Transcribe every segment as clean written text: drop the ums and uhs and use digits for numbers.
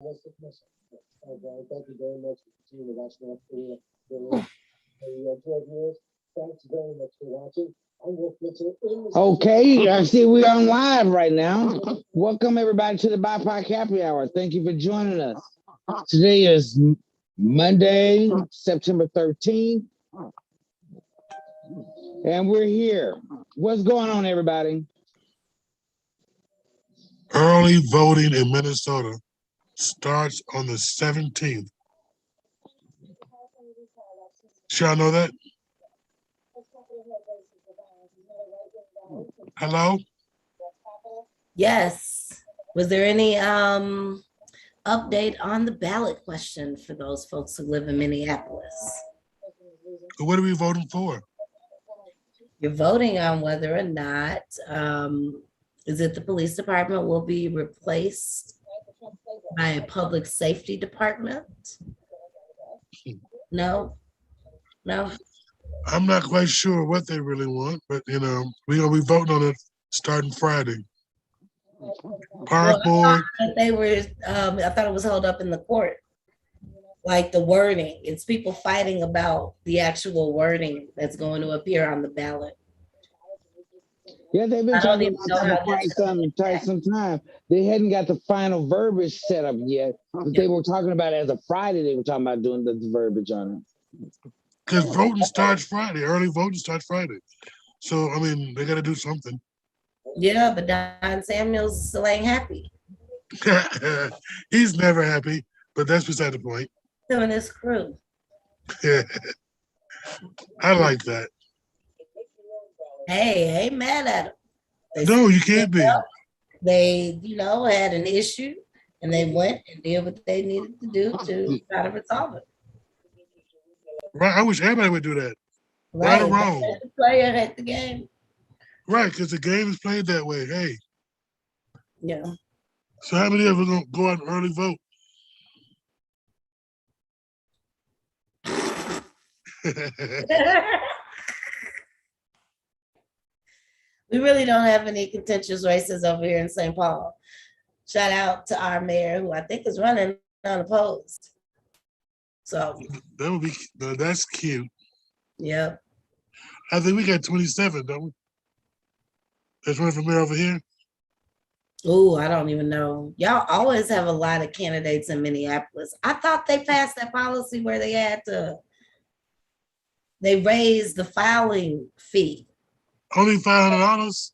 Thank you very much for continuing to watch North Korea. Really enjoyed yours. Thanks very much for watching. I'm Wolf Mitchell. Okay, I see we're on live right now. Welcome everybody to the Bipoc Happy Hour. Thank you for joining us. Today is Monday, September 13th, and we're here. What's going on, everybody? Early voting in Minnesota starts on the 17th. Should I know that? Hello? Yes. Was there any update on the ballot question for those folks who live in Minneapolis? What are we voting for? You're voting on whether or not is it the police department will be replaced by a public safety department? No. I'm not quite sure what they really want, but we're gonna be voting on it starting Friday. Park board. They were. I thought it was held up in the court, like the wording. It's people fighting about the actual wording that's going to appear on the ballot. Yeah, they've been talking about that for quite some time. They hadn't got the final verbiage set up yet, but they were talking about it as of Friday. They were talking about doing the verbiage on it. Because voting starts Friday. Early voting starts Friday. So, I mean, they got to do something. Yeah, but Don Samuels still ain't happy. He's never happy, but that's beside the point. Him and his crew. I like that. Hey, I ain't mad at them. No, you can't be. They, had an issue and they went and did what they needed to do to try to resolve it. Right. I wish everybody would do that. Right or wrong. The player at the game. Right, because the game is played that way. Hey. Yeah. So how many of us gonna go out and early vote? We really don't have any contentious races over here in St. Paul. Shout out to our mayor, who I think is running unopposed. So that's cute. Yep. I think we got 27, don't we? That's running for mayor over here. Oh, I don't even know. Y'all always have a lot of candidates in Minneapolis. I thought they passed that policy where they raised the filing fee. Only $500?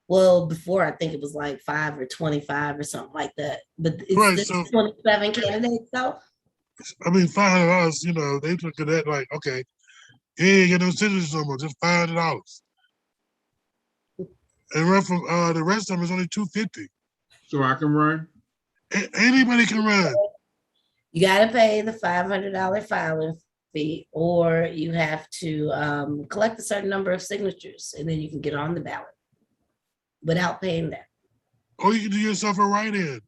Well, before I think it was like 5 or 25 or something like that. But it's 27 candidates though. I mean, $500, they look at that like, okay, you ain't get no signatures no more, just $500. And run from the rest of them is only $250. So I can run? Anybody can run. You got to pay the $500 filing fee, or you have to collect a certain number of signatures, and then you can get on the ballot without paying that. Or you can do yourself a write-in.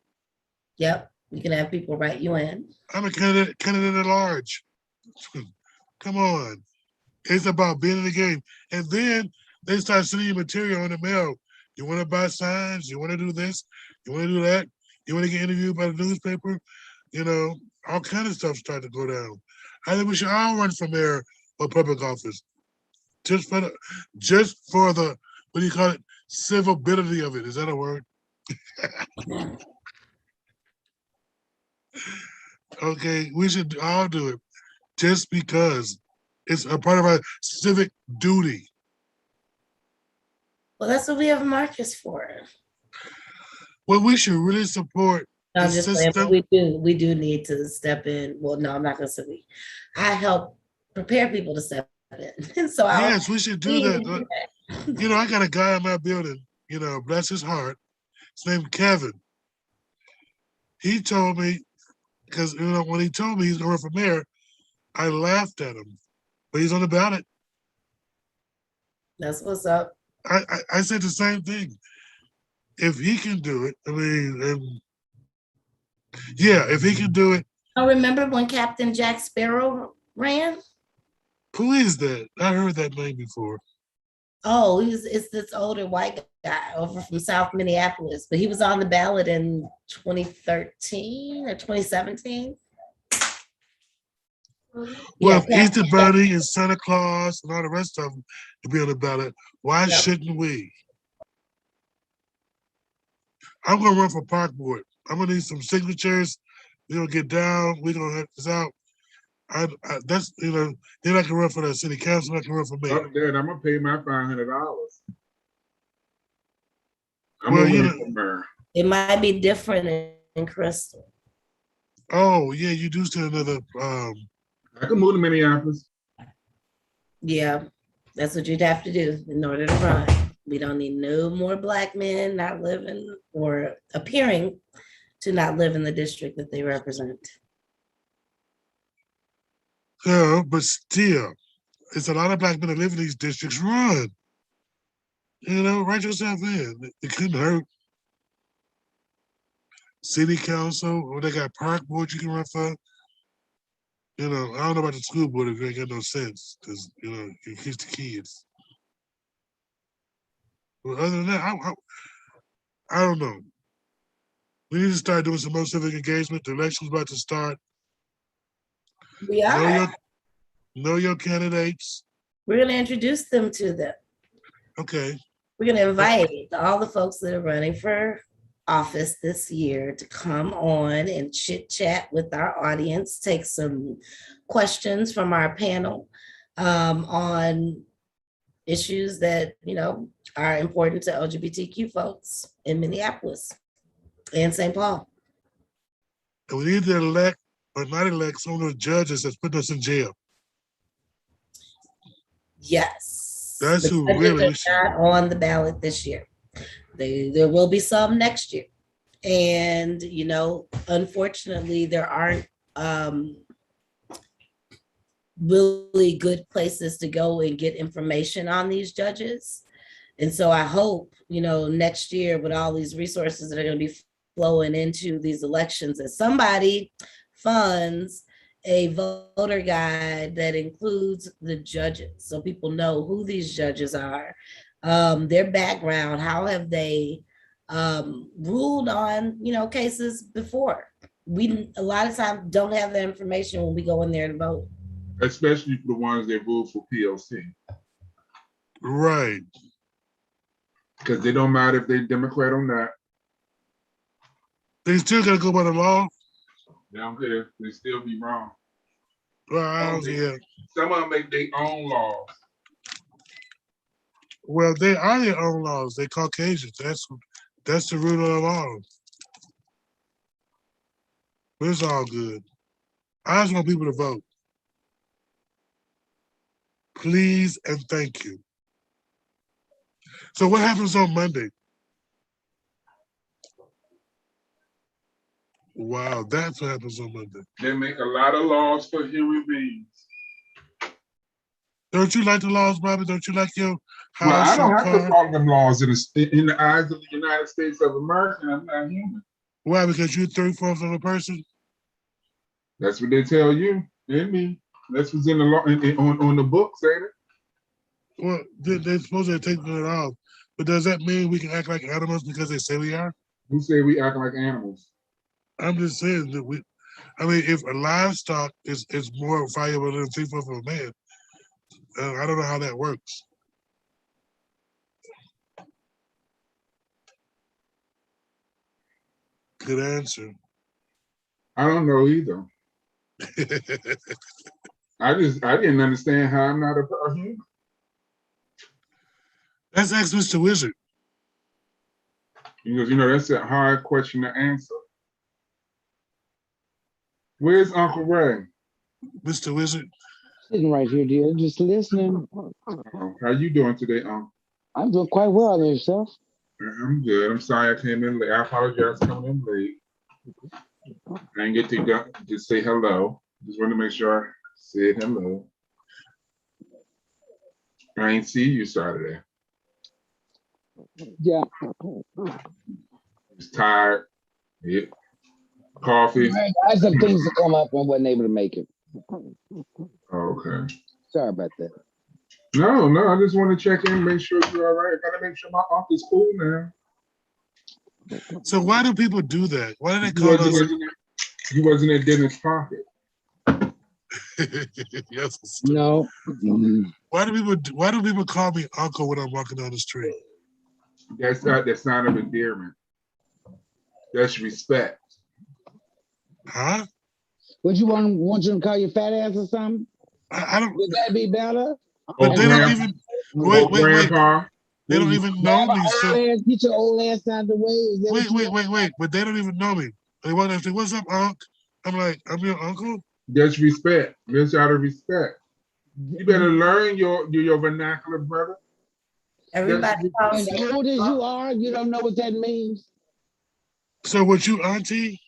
Yep, you can have people write you in. I'm a candidate at large. Come on. It's about being in the game. And then they start sending you material in the mail. You want to buy signs? You want to do this? You want to do that? You want to get interviewed by the newspaper? All kind of stuff start to go down. I think we should all run for mayor or public office. Just for the what do you call it? Civility of it. Is that a word? Okay, we should all do it just because it's a part of our civic duty. Well, that's what we have Marcus for. Well, we should really support the system. We do need to step in. Well, no, I'm not going to say we. I help prepare people to step in. So yes, we should do that. I got a guy in my building, bless his heart. His name's Kevin. He told me, because when he told me he's going to run for mayor, I laughed at him. But he's on the ballot. That's what's up. I said the same thing. If he can do it, if he can do it. I remember when Captain Jack Sparrow ran. Who is that? I heard that name before. Oh, it's this older white guy over from South Minneapolis, but he was on the ballot in 2013 or 2017. Well, Yeah, if Easter Bunny and Santa Claus and all the rest of them to be on the ballot, why Yep. shouldn't we? I'm gonna run for park board. I'm gonna need some signatures. We're gonna get down. We're gonna have this out. That's then I can run for the city council. I can run for mayor. Up there, I'm gonna pay my $500. I'm Well, gonna run for mayor. it might be different in Crystal. Oh yeah, you do still another. I can move to Minneapolis. Yeah, that's what you'd have to do in order to run. We don't need no more Black men not living or appearing to not live in the district that they represent. Yeah, but still, it's a lot of Black men that live in these districts. Run, write yourself in. It couldn't hurt. City council, or they got park board you can run for. I don't know about the school board if you ain't got no sense, because you teach the kids. But other than that, I don't know. We need to start doing some more civic engagement. The election's about to start. We are. Know your candidates. We're going to introduce them to them. Okay. We're going to invite all the folks that are running for office this year to come on and chit chat with our audience, take some questions from our panel on issues that, are important to LGBTQ folks in Minneapolis and St. Paul. And we need to elect or not elect some of the judges that's putting us in jail. Yes. That's who really not on the ballot this year. There will be some next year. And, unfortunately, there aren't really good places to go and get information on these judges. And so I hope, next year with all these resources that are going to be flowing into these elections, that somebody funds a voter guide that includes the judges so people know who these judges are, their background, how have they ruled on, cases before. We a lot of times don't have that information when we go in there to vote. Especially for the ones that rule for POC. Right. Because they don't matter if they're Democrat or not. They still gotta go by the law. They don't care. They still be wrong. Well, yeah. Some of them make their own laws. Well, they are their own laws. They're Caucasians. That's the root of the law. But it's all good. I just want people to vote. Please and thank you. So what happens on Monday? Wow, that's what happens on Monday. They make a lot of laws for human beings. Don't you like the laws, Bobby? Don't you like your house? Well, I don't have car? to follow them laws in the eyes of the United States of America. I'm not human. Why? Because you're 3/4 of a person? That's what they tell you and me. That's what's in the law on the books, ain't it? Well, they're supposed to take it off. But does that mean we can act like animals because they say we are? Who say we act like animals? I'm just saying that if a livestock is more valuable than 3/4 of a man, I don't know how that works. Good answer. I don't know either. I didn't understand how I'm not a human. Let's ask Mr. Wizard. Because that's a hard question to answer. Where's Uncle Ray? Mr. Wizard. Sitting right here, dear, just listening. How you doing today, Uncle? I'm doing quite well on yourself. I'm good. I'm sorry I came in late. I apologize for coming in late. I didn't get to go, just say hello. Just wanted to make sure I said hello. I ain't see you Saturday. Yeah. Just tired. Yeah. Coffee. I had some things to come up and wasn't able to make it. Okay. Sorry about that. No, no, I just want to check in, make sure you're all right. Gotta make sure my uncle is cool now. So why do people do that? Why do they You call us? wasn't in Dennis' pocket. Yes. No. Why do people call me uncle when I'm walking down the street? That's not of endearment. That's respect. Huh? Would you want you to call you fat ass or something? I don't. Would that be better? But they don't even. Wait. Grandpa. They don't even know me. So Get your old ass out of the way. Is that what you want? wait. But they don't even know me. They want to say, "What's up, Unc?" I'm like, "I'm your uncle." That's respect. That's out of respect. You better learn your vernacular, brother. Everybody calls As you. old as you are, you don't know what that means. So what you auntie?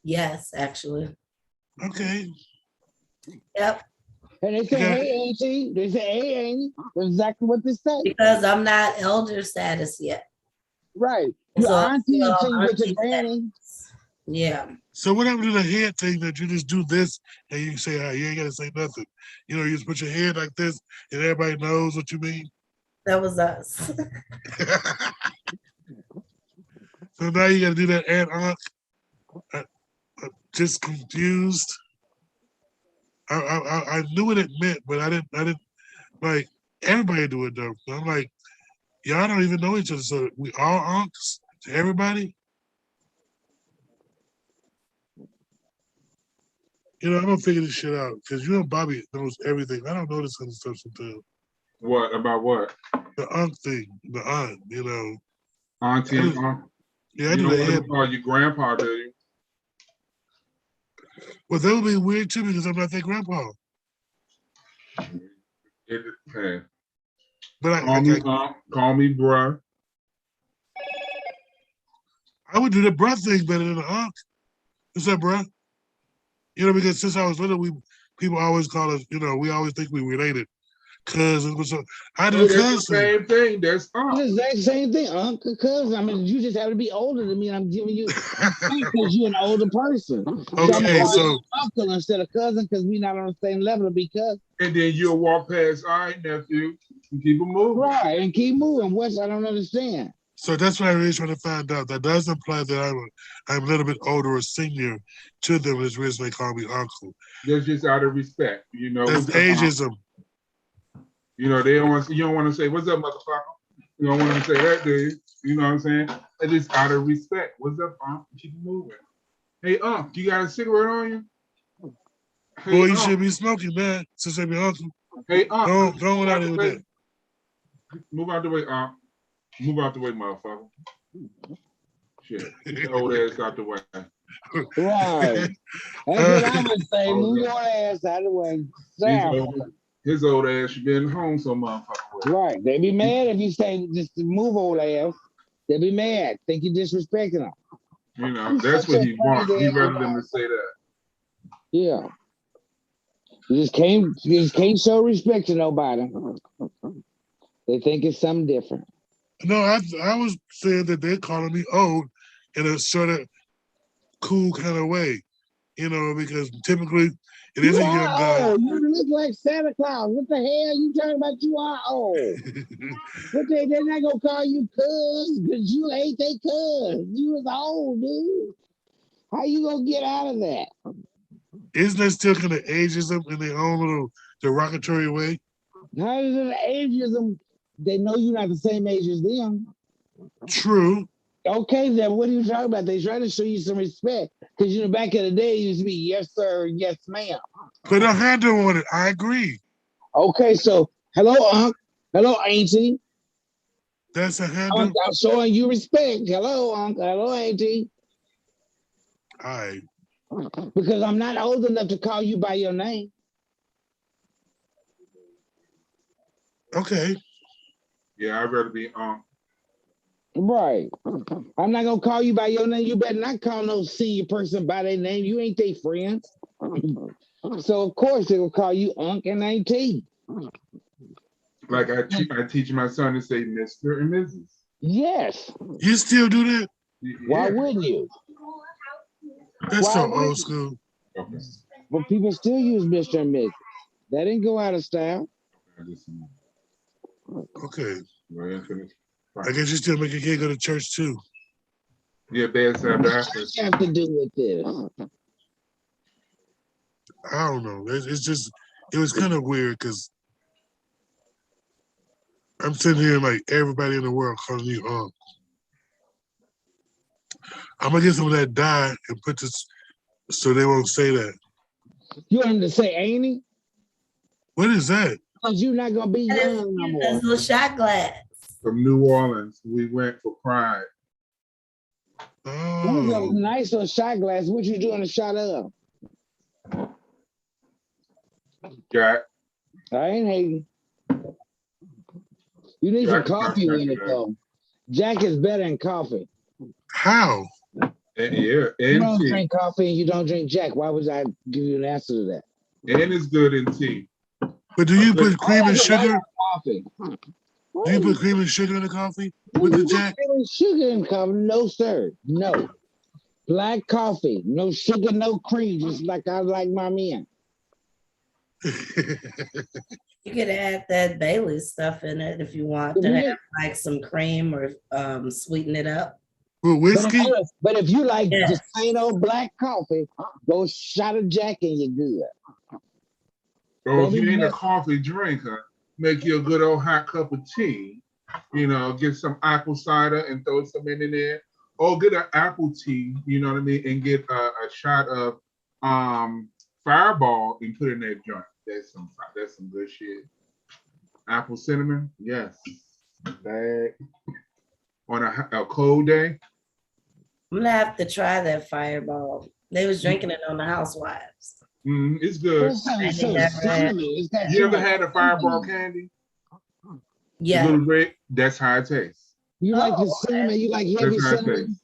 Yes, actually. Okay. Yep. And they say, Okay. hey, auntie. They say, hey, auntie. That's exactly what they say. Because I'm not elder status yet. Right. Your So auntie I'm until you get to auntie granny. Yeah. So what happened to the head thing that you just do this and you say, you ain't gotta say nothing. You know, you just put your head like this and everybody knows what you mean. That was us. So now you gotta do that and Unc. Just confused. I knew what it meant, but I didn't like everybody do it though. I'm like, y'all don't even know each other, so we all unks to everybody. You know, I'm gonna figure this shit out because you and Bobby knows everything. I don't know this kind of stuff sometimes. What about what? The unc thing, the aunt, you know. Auntie and uncle. Yeah, I You do don't the want head. to call you grandpa, do you? Well, that would be weird too because I'm not their grandpa. It depends. But Call me bruh. I would do the bruh thing better than the unc. What's up, bruh? You know, because since I was little, people always call us, you know, we always think we related. Cousins, so I do That's the cousin. same thing. That's It's the exact same thing, uncle. Cousin. I mean, you just have to be older than me, and I'm giving you because you're an older person. Okay, so you uncle instead of cousin because we're not on the same level to be cousin. And then you'll walk past, all right, nephew, and keep it moving. Right, and keep moving. What I don't understand. so that's what I really trying to find out. That does imply that I'm a little bit older or senior to them. As reason they call me uncle. That's just out of respect, you know. That's ageism. You know, you don't want to say, what's up, motherfucker? You don't want to say that, do you? You know what I'm saying? It's just out of respect. What's up, Unc? Keep moving. Hey, Unc, you got a cigarette on you? Hey, Boy, you should be smoking that since they be uncle. Hey, Unc. Go out there with that. Move out the way, Unc. Move out the way, motherfucker. Shit. Get your old ass out the way. Right. That's what I would say. Move your ass out of the way. His old ass should be in home so motherfucker. Right. They be mad if you say just move old ass. They be mad. Think you disrespecting them. You know, that's what he wants. He rather them to say that. Yeah. You just can't show respect to nobody. They think it's something different. No, I was saying that they're calling me old in a sort of cool kind of way, you know, because typically it is a young guy. Old. You look like Santa Claus. What the hell you talking about? You are old. But they're not gonna call you cuz because you ain't they cuz. You was old, dude. How you gonna get out of that? Isn't that still kind of ageism in their own little derogatory way? How is it ageism? They know you're not the same age as them. True. Okay, then what are you talking about? They try to show you some respect. Because back in the day, it used to be yes, sir, yes, ma'am. Put a handle on it. I agree. Okay, so hello, Unc. Hello, Auntie. That's a handle. I'm showing you respect. Hello, Unc. Hello, Auntie. All right. Because I'm not old enough to call you by your name. Okay. Yeah, I'd rather be Right. I'm not gonna call you by your name. You better not call no senior person by their name. You ain't their friends. So of course they will call you Unc and Auntie. like I teach my son to say Mr. and Mrs. Yes. You still do that? Yeah. Why wouldn't you? That's so old school. Okay. But people still use Mr. and Mrs. That didn't go out of style. just Okay. go ahead and finish. I guess you still make your kid go to church too. Yeah, bedside What Baptist. does that have to do with this? I don't know. It's just, it was kind of weird because I'm sitting here like everybody in the world calling you Unc. I'm gonna get some of that dye and put this so they won't say that. You want him to say ain't he? What is that? Because you're not gonna be young no more. That's a little shot glass. From New Orleans, we went for Pride. That's a Oh, nice little shot glass. What you doing a shot of? Jack. I ain't hating. You need some Jack is not coffee with it Jack. though. Jack is better than coffee. how? And, yeah, You and don't tea. drink coffee and you don't drink Jack. Why would I give you an answer to that? And it's good in tea. But do you put cream and sugar? Coffee. Do you put cream and sugar in the coffee with the Jack? Sugar in coffee? No, sir. No. Black coffee. No sugar, no cream. Just like I like my men. You could add that Bailey's stuff in it if you want to have like some cream or sweeten it up. With whiskey? But if you like Yes. just plain old black coffee, go shot of Jack and you're good. Or if you ain't a coffee drinker, make you a good old hot cup of tea. You know, get some apple cider and throw some in there. Or get an apple tea, you know what I mean, and get a shot of Fireball and put in that joint. That's some good shit. Apple cinnamon, yes. That on a cold day. I'm gonna have to try that Fireball. They was drinking it on the Housewives. It's good. You ever had a Fireball candy? Yeah. A little red. That's how it tastes. You like the cinnamon? You like heavy That's how it cinnamon? tastes.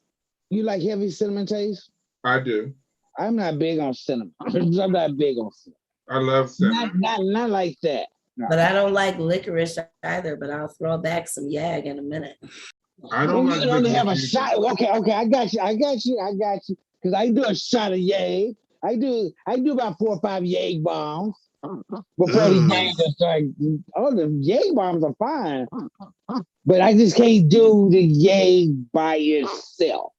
You like heavy cinnamon taste? I do. I'm not big on cinnamon. I'm not big on cinnamon. I love cinnamon. Not like that. No. But I don't like licorice either, but I'll throw back some Yag in a minute. I don't like you only have a licorice shot. Okay, I got you. Because I do a shot of Yag. I do about 4 or 5 Yag bombs before the game just start. Oh, the Yag bombs are fine. But I just can't do the Yag by itself.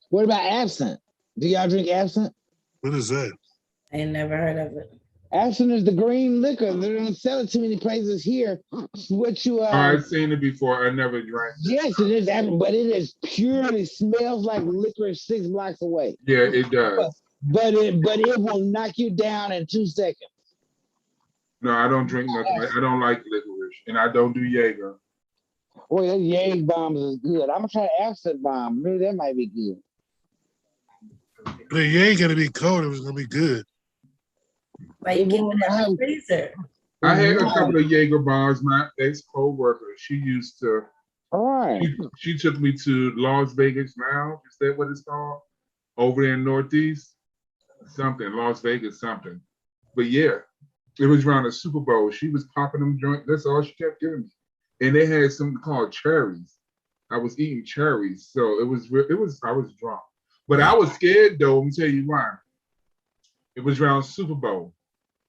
What about absinthe? Do y'all drink absinthe? What is that? I ain't never heard of it. Absinthe is the green liquor. They don't sell it too many places here. What you I've seen it before. I never drank it. Yes, it is, but it is pure. It smells like liquor 6 blocks away. Yeah, it does. But it will knock you down in 2 seconds. No, I don't drink nothing. I don't like licorice, and I don't do Jaeger. Boy, that Yag bombs is good. I'm gonna try absinthe bomb. Maybe that might be good. But you ain't gonna be cold. It was gonna be good. Like you keep it in the freezer. I had a couple of Jaeger bombs. My ex co-worker, she used to. All right. She took me to Las Vegas now. Is that what it's called? Over there in Northeast, something Las Vegas something. But yeah, it was around the Super Bowl. She was popping them joints. That's all she kept giving me. And they had something called cherries. I was eating cherries, so it was. I was drunk, but I was scared though. Let me tell you why. It was around Super Bowl,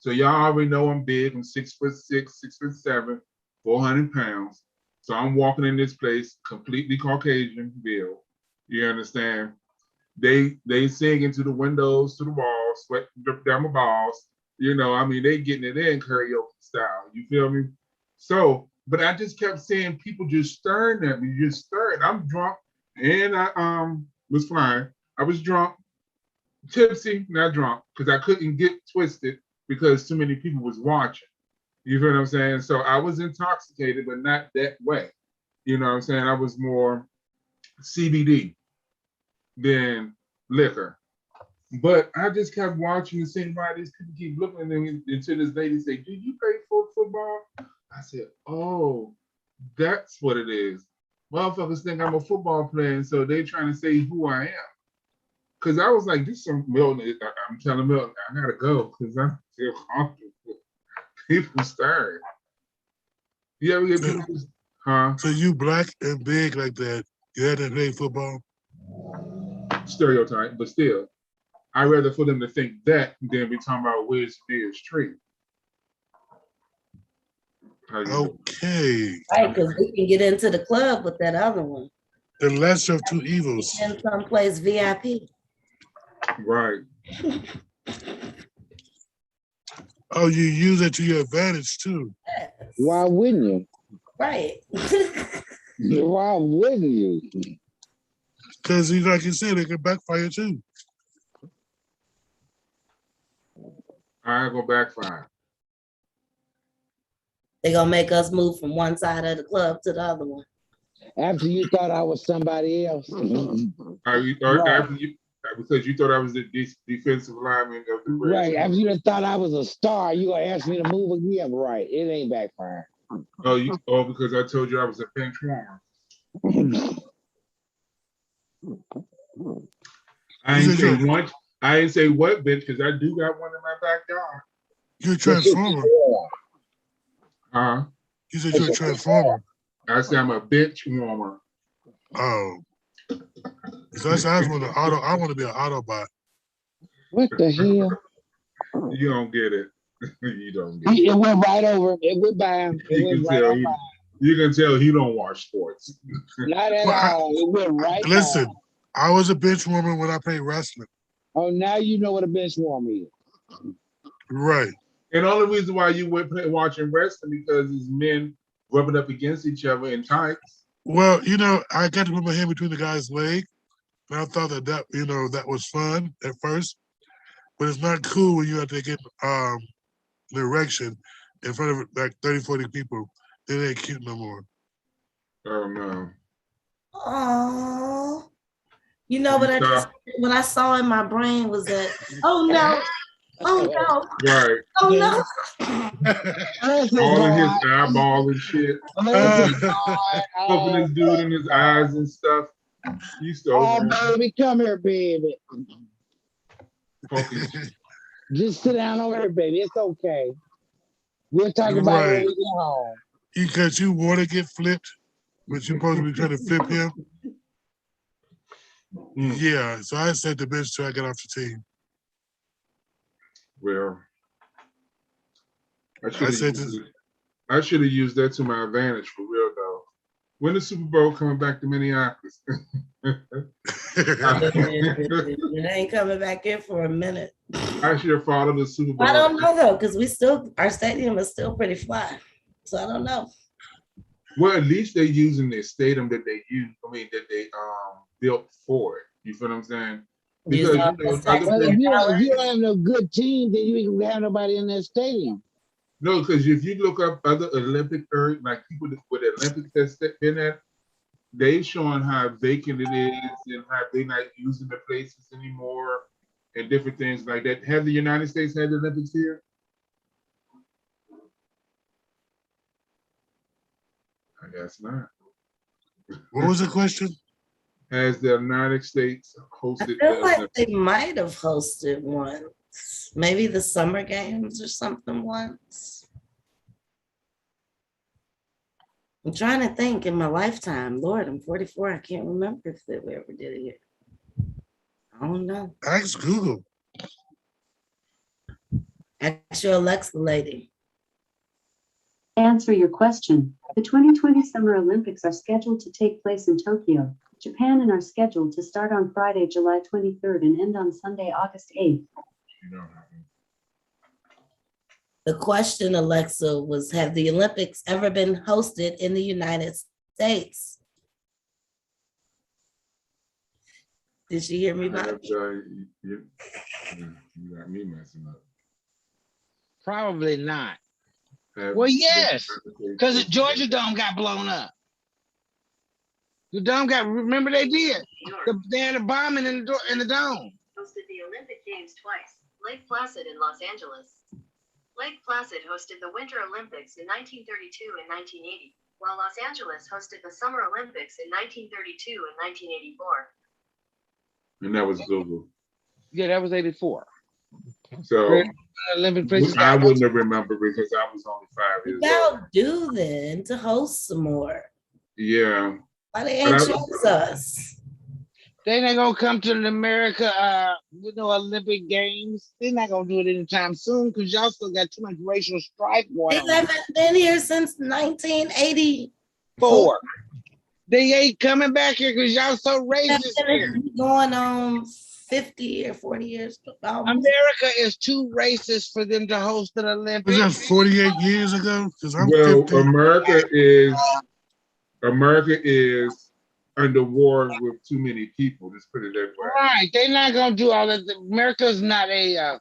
so y'all already know I'm big. I'm 6'6", 6'7", 400 pounds. So I'm walking in this place, completely Caucasian bill. You understand? They sing into the windows, to the walls, sweat drip down my balls. You know, I mean, they getting it in karaoke style. You feel me? So. But I just kept seeing people just staring at me, just staring. I'm drunk, and I was fine. I was drunk, tipsy, not drunk, because I couldn't get twisted because too many people was watching. You feel what I'm saying? So I was intoxicated, but not that way. You know what I'm saying? I was more CBD than liquor. But I just kept watching and seeing why these people keep looking at me until this lady said, "Do you pay for football?" I said, "Oh, that's what it is. Motherfuckers think I'm a football player, and so they trying to say who I am." Because I was like, "This is some Milton." I'm telling Milton, I gotta go because I feel comfortable. People staring. You ever get people? Huh? So you black and big like that? You had to play football? Stereotype, but still, I'd rather for them to think that than be talking about where's the nearest tree. How you doing? Okay. Right, because we can get into the club with that other one. The lesser of two evils. In someplace VIP. Right. Oh, you use it to your advantage too. Yes. Why wouldn't you? Right. Why wouldn't you? Because like you said, it can backfire too. I ain't gonna backfire. They're gonna make us move from one side of the club to the other one. After you thought I was somebody else. Because you thought I was the defensive lineman of the Reds. Right. After you thought I was a star, you gonna ask me to move again? Right. It ain't backfiring. Because I told you I was a bench warmer. I ain't say what bench, because I do got one in my backyard. You're a transformer. You said you're a transformer. I said I'm a bench warmer. Oh. So I want to be an Autobot. What the hell? You don't get it. You don't get it. It went right over him. It went by him. You can tell he don't watch sports. Not at all. It went right Listen, by him. I was a bench warmer when I played wrestling. Oh, now you know what a bench warmer is. Right. And the only reason why you went watching wrestling because it's men rubbing up against each other in tights. Well, I got to put my hand between the guy's leg, and I thought that was fun at first, but it's not cool when you have to get an erection in front of like 30, 40 people. It ain't cute no more. Oh no. Oh. What I saw in my brain was that, oh no. Oh no. Right. Oh no. All in his eyeball and shit. Poking this dude in his eyes and stuff. Baby, come here, baby. Just sit down over here, baby. It's okay. We'll talk about it when we get home. Because you want to get flipped, but you're supposed to be trying to flip him. Yeah, so I said the bench till I got off the team. Well, I should have used that to my advantage for real though. When the Super Bowl coming back to Minneapolis? It ain't coming back in for a minute. I should have followed the Super Bowl. I don't know though, because our stadium is still pretty fly. So I don't know. Well, at least they're using the stadium that they built for it. You feel what I'm saying? Because if you don't have no good team, then you ain't gonna have nobody in that stadium. No, because if you look up other Olympic like people with Olympics that's been at, they showing how vacant it is and how they're not using the places anymore and different things like that. Have the United States had the Olympics here? I guess not. What was the question? Has the United States hosted? I feel like they might have hosted once. Maybe the summer games or something once. I'm trying to think in my lifetime. Lord, I'm 44. I can't remember if we ever did it here. I don't know. Ask Google. Ask your Alexa lady. Answer your question. The 2020 Summer Olympics are scheduled to take place in Tokyo, Japan, and are scheduled to start on Friday, July 23rd and end on Sunday, August 8th. The question, Alexa, was, have the Olympics ever been hosted in the United States? Did she hear me, Bob? You got me messing up. Probably not. Well, yes, because the Georgia Dome got blown up. The dome remember they did. They had a bombing in the dome. Hosted the Olympic Games twice, Lake Placid and Los Angeles. Lake Placid hosted the Winter Olympics in 1932 and 1980, while Los Angeles hosted the Summer Olympics in 1932 and 1984. And that was Google. Yeah, that was 84. So Olympic I wouldn't have remembered because I was only 5 years old. Do then to host some more. Yeah. Why they ain't choose us? They not gonna come to the America, Olympic Games. They're not gonna do it anytime soon because y'all still got too much racial strife going They on. haven't been here since 1980. Four. They ain't coming back here because y'all so racist here. Going on 50 or 40 years. Almost. America is too racist for them to host an Olympics. Was that 48 years ago? Because I'm Well, 50. America is under war with too many people. Let's put it that way. Right. They're not gonna do all that. America's not a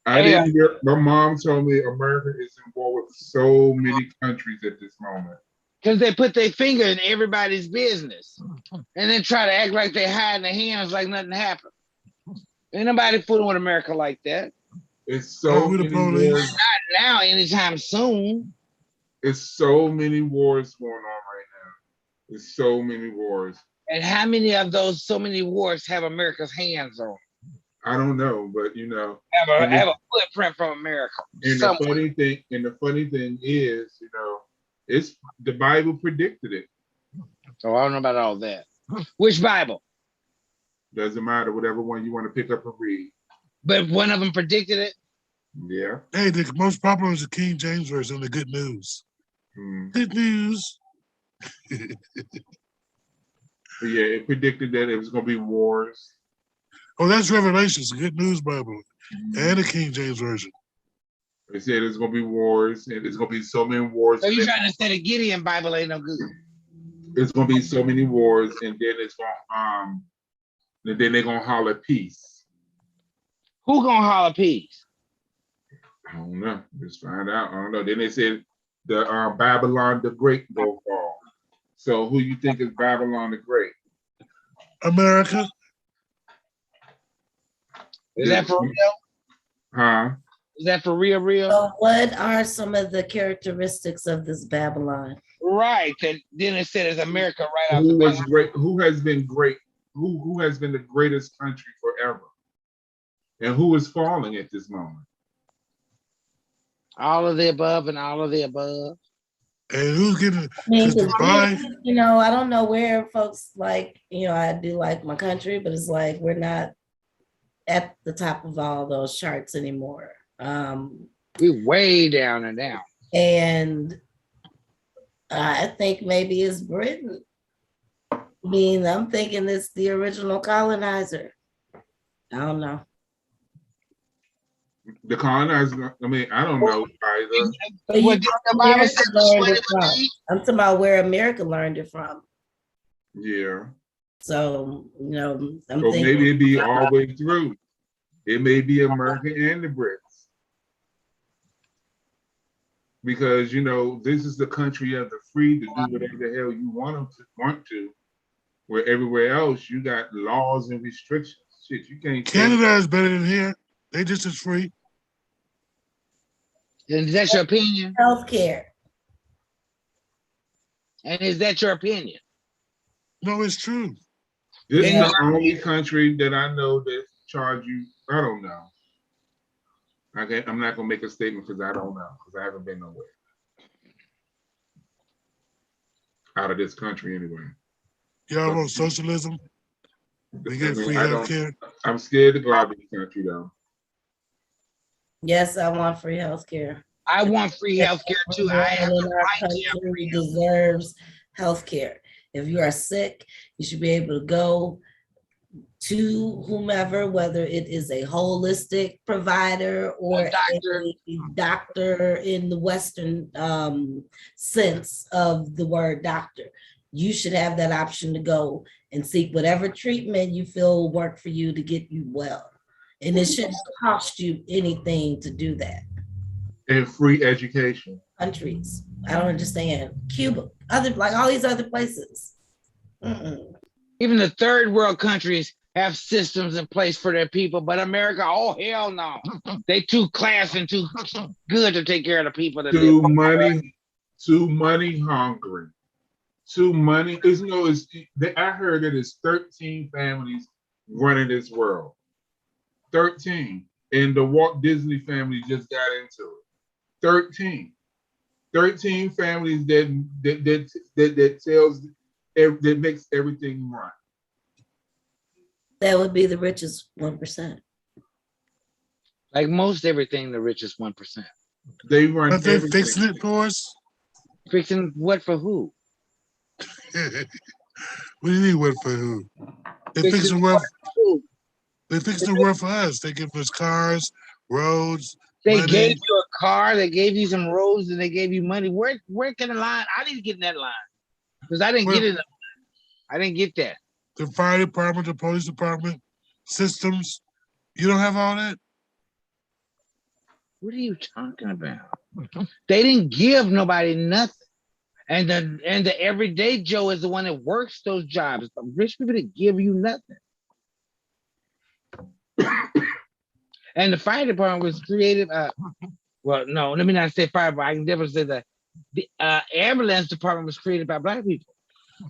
I didn't hear. My mom told me America is in war with so many countries at this moment. because they put their finger in everybody's business and then try to act like they hide their hands like nothing happened. Ain't nobody fooling with America like that. It's so with the many police. wars. Not now, anytime soon. It's so many wars going on right now. There's so many wars. And how many of those so many wars have America's hands on? I don't know, but you know, Have a footprint from America. and the funny thing is, you know, it's the Bible predicted it. So I don't know about all that. Which Bible? Doesn't matter, whatever one you want to pick up and read. But one of them predicted it. Yeah. Hey, the most popular is the King James version, the Good News. Good news. But yeah, it predicted that it was going to be wars. Oh, that's Revelations, the Good News Bible, and the King James version. They said it's going to be wars, and it's going to be so many wars. So you trying to say the Gideon Bible ain't no good? It's going to be so many wars, and then it's going and then they're going to holler peace. Who gonna holler peace? I don't know. Just find out. I don't know. Then they said the Babylon the Great will fall. So who you think is Babylon the Great? America. Is that for real? Huh? Is that for real? So what are some of the characteristics of this Babylon? Right. Then it said it's America right out Who the was bat. great? Who has been great? Who has been the greatest country forever? And who is falling at this moment? All of the above and all of the above. And who's getting I mean, because Dubai? you know, I don't know where folks like, you know, I do like my country, but it's like we're not at the top of all those charts anymore. We way down and down. And I think maybe it's Britain. I mean, I'm thinking it's the original colonizer. I don't know. The colonizer. I mean, I don't know either. But What the Bible said learned it from. I'm talking about where America learned it from. Yeah. So, you know, I'm So thinking maybe it'd be all the way through. It may be America and the Brits. Because, you know, this is the country of the free to do whatever the hell you want to. Where everywhere else, you got laws and restrictions. Shit, you can't. Canada is better than here. They just as free. And is that your opinion? healthcare. And is that your opinion? No, it's true. This is Yeah. the only country that I know that charge you. I don't know. I'm not gonna make a statement because I don't know, because I haven't been nowhere out of this country anyway. Y'all want socialism? They get free healthcare. I'm scared to go out of this country though. Yes, I want free healthcare. I want free healthcare too. I have Everyone the in our right to have country free healthcare. deserves healthcare. If you are sick, you should be able to go to whomever, whether it is a holistic provider or A doctor. a doctor in the Western sense of the word doctor. You should have that option to go and seek whatever treatment you feel will work for you to get you well. And it shouldn't cost you anything to do that. And free education. Countries, I don't understand. Cuba, like all these other places. Even the third world countries have systems in place for their people, but America, oh hell no. They too class and too good to take care of the people that Too live. money hungry. Too money. I heard that it's 13 families running this world. 13. And the Walt Disney family just got into it. 13. 13 families that makes everything run. That would be the richest 1%. Like most everything, the richest 1%. They run But they everything. fixing it for us. Fixing what for who? What do you mean what for who? They Fixing fixing the world. who? They fixing the world for us. They give us cars, roads, They money. gave you a car, they gave you some roads, and they gave you money. Where can the line? I didn't get in that line because I didn't Where- get in. I didn't get that. The fire department, the police department, systems. You don't have all that? What are you talking about? They didn't give nobody nothing. And the everyday Joe is the one that works those jobs. The rich people didn't give you nothing. And the fire department was created. Well, no, let me not say fire, but I can definitely say that the ambulance department was created by Black people.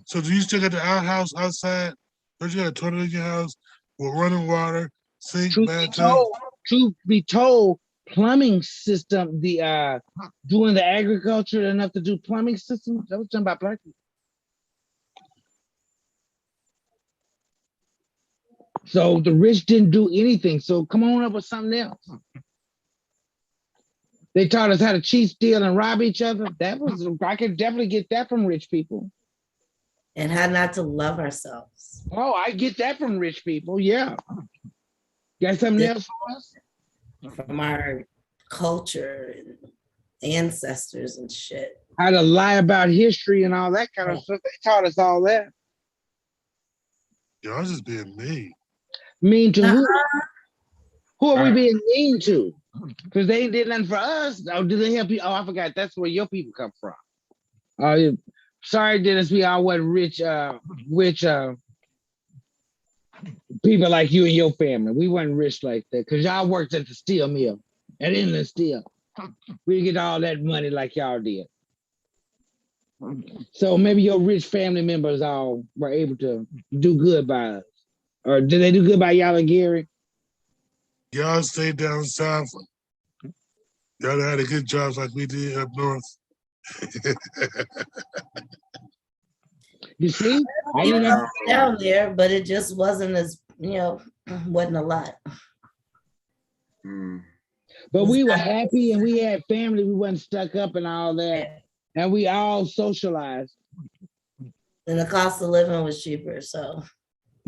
So do you still got the outhouse outside? Don't you got a toilet in your house with running water, sink, bathtub? Truth be told, plumbing system, the doing the agriculture enough to do plumbing systems, that was done by Black people. So the rich didn't do anything. So come on up with something else. They taught us how to cheat, steal, and rob each other. I could definitely get that from rich people. And how not to love ourselves. Oh, I get that from rich people. Yeah. Got something else for us? From our culture and ancestors and shit. How to lie about history and all that kind of stuff. They taught us all that. Y'all just being mean. Mean to who? Who are we being mean to? Because they did nothing for us. Oh, did they help you? Oh, I forgot. That's where your people come from. Sorry, Dennis. We all were rich people like you and your family. We weren't rich like that because y'all worked at the steel mill, at Inland Steel. We didn't get all that money like y'all did. So maybe your rich family members all were able to do good by us. Or did they do good by y'all and Gary? Y'all stayed down south. Y'all had a good jobs like we did up north. You see? I You didn't know, down there, but it just wasn't as, wasn't a lot. But we were happy and we had family. We wasn't stuck up and all that. And we all socialized. And the cost of living was cheaper, so.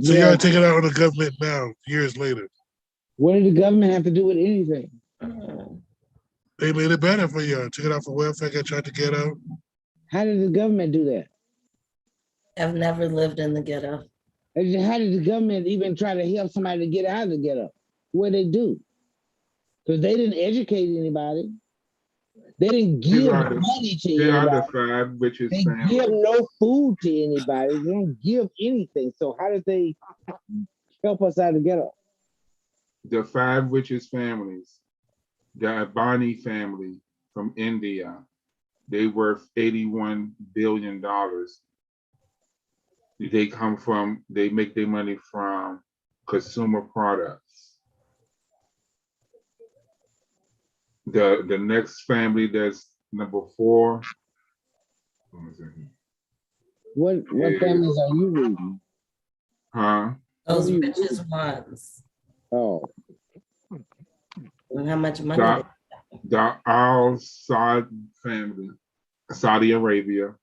So y'all take it out on the government now, years later. What did the government have to do with anything? They made it better for y'all. Took it out for welfare, got tried to get out. How did the government do that? I've never lived in the ghetto. How did the government even try to help somebody to get out of the ghetto? What did they do? Because they didn't educate anybody. They didn't give money to They are anybody. the five richest They families. give no food to anybody. They don't give anything. So how did they help us out of the ghetto? The five richest families, the Adani family from India, they worth $81 billion. They make their money from consumer products. The next family that's number 4. What families are you reading? Huh? Those richest ones. Oh. And how much money? The Al Saud family, Saudi Arabia,